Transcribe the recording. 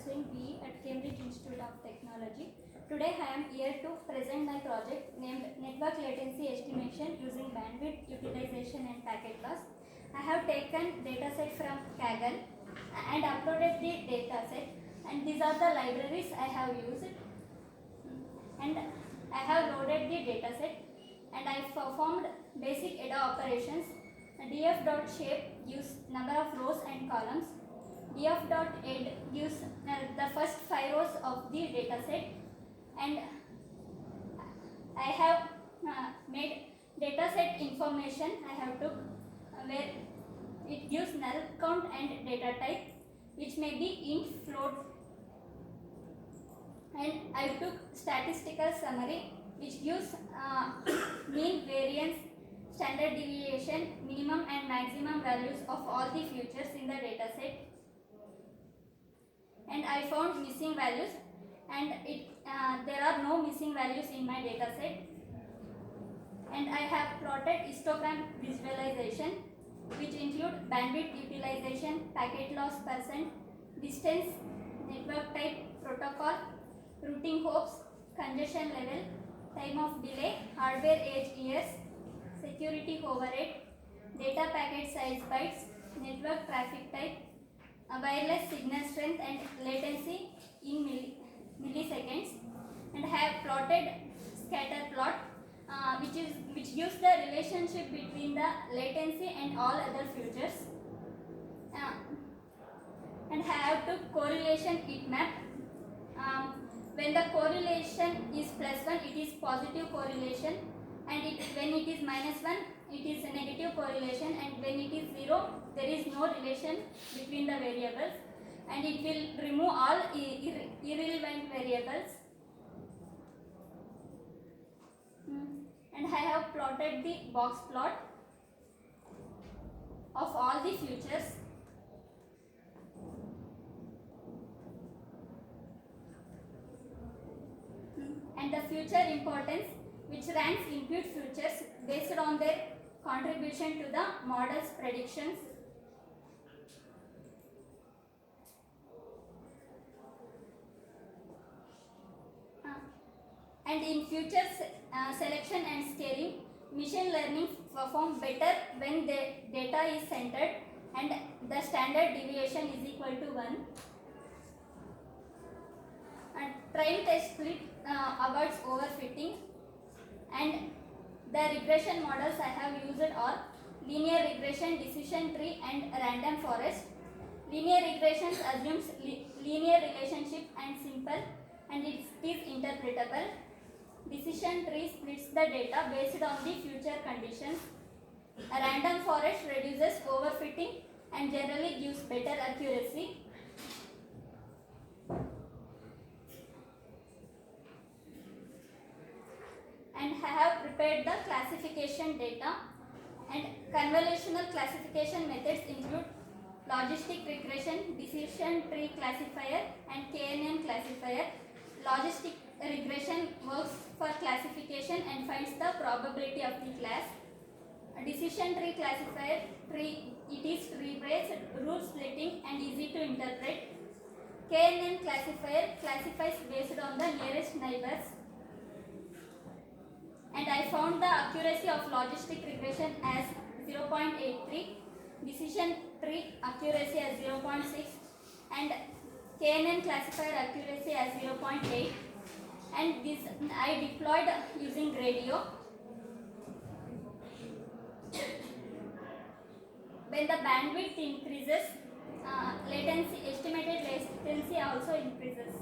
pursuing BE at Cambridge Institute of Technology. Today I am here to present my project named Network Latency Estimation using Bandwidth Utilization and Packet Loss. I have taken dataset from Kaggle and uploaded the dataset, and these are the libraries I have used, and I have loaded the dataset and I performed basic ADA operations. df.shape gives number of rows and columns. df.add gives the first 5 rows of the dataset, and I have made dataset information. I have took where it gives null count and data type, which may be int, float, and I took statistical summary, which gives mean, variance, standard deviation, minimum and maximum values of all the features in the dataset. And I found missing values, and there are no missing values in my dataset. And I have plotted histogram visualization, which include bandwidth utilization, packet loss percent, distance, network type, protocol, routing hopes, congestion level, time of delay, hardware age years, security overhead, data packet size bytes, network traffic type, wireless signal strength and latency in milliseconds. And have plotted scatter plot, which gives the relationship between the latency and all other features. And have to correlation heat map. When the correlation is +1, it is positive correlation, and when it is -1, it is a negative correlation, and when it is 0, there is no relation between the variables, and it will remove all irrelevant variables. And I have plotted the box plot of all the features. And the future importance, which ranks input features based on their contribution to the model's predictions. And in future selection and scaling, machine learning perform better when the data is centered and the standard deviation is equal to 1. And train test split avoids overfitting, and the regression models I have used are linear regression, decision tree and random forest. Linear regression assumes linear relationship and simple, and it is interpretable. Decision tree splits the data based on the future conditions. A random forest reduces overfitting and generally gives better accuracy. And I have prepared the classification data, and convolutional classification methods include logistic regression, decision tree classifier and KNN classifier. Logistic regression works for classification and finds the probability of the class. A decision tree classifier it is tree-based, rule splitting and easy to interpret. KNN classifier classifies based on the nearest neighbors. And I found the accuracy of logistic regression as 0.83, decision tree accuracy as 0.6, and KNN classifier accuracy as 0.8. And this I deployed using radio. When the bandwidth increases, estimated latency also increases.